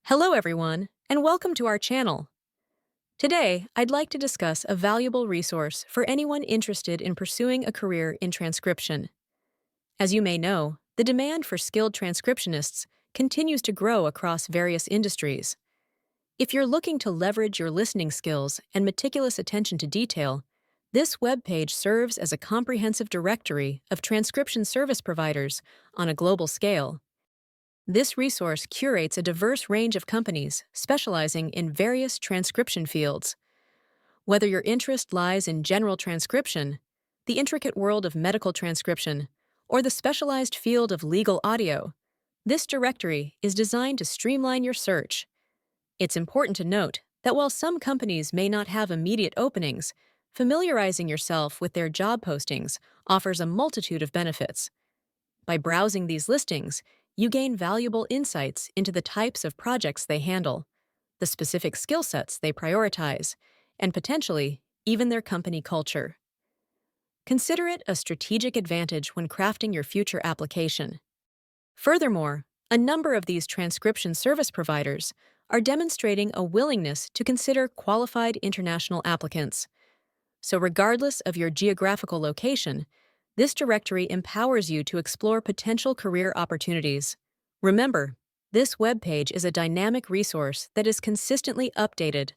Hello everyone, and welcome to our channel. Today, I'd like to discuss a valuable resource for anyone interested in pursuing a career in transcription. As you may know, the demand for skilled transcriptionists continues to grow across various industries. If you're looking to leverage your listening skills and meticulous attention to detail, this webpage serves as a comprehensive directory of transcription service providers on a global scale. This resource curates a diverse range of companies specializing in various transcription fields. Whether your interest lies in general transcription, the intricate world of medical transcription, or the specialized field of legal audio, this directory is designed to streamline your search. It's important to note that while some companies may not have immediate openings, familiarizing yourself with their job postings offers a multitude of benefits. By browsing these listings, you gain valuable insights into the types of projects they handle, the specific skill sets they prioritize, and potentially even their company culture. Consider it a strategic advantage when crafting your future application. Furthermore, a number of these transcription service providers are demonstrating a willingness to consider qualified international applicants. So regardless of your geographical location, this directory empowers you to explore potential career opportunities. Remember, this webpage is a dynamic resource that is consistently updated.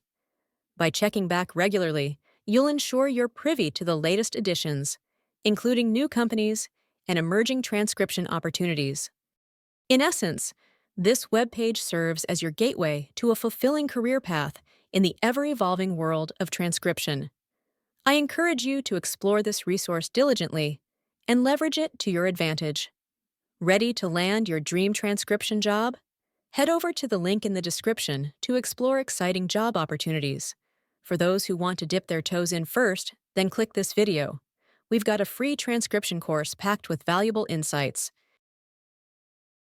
By checking back regularly, you'll ensure you're privy to the latest additions, including new companies and emerging transcription opportunities. In essence, this webpage serves as your gateway to a fulfilling career path in the ever-evolving world of transcription. I encourage you to explore this resource diligently and leverage it to your advantage. Ready to land your dream transcription job? Head over to the link in the description to explore exciting job opportunities. For those who want to dip their toes in first, then click this video. We've got a free transcription course packed with valuable insights.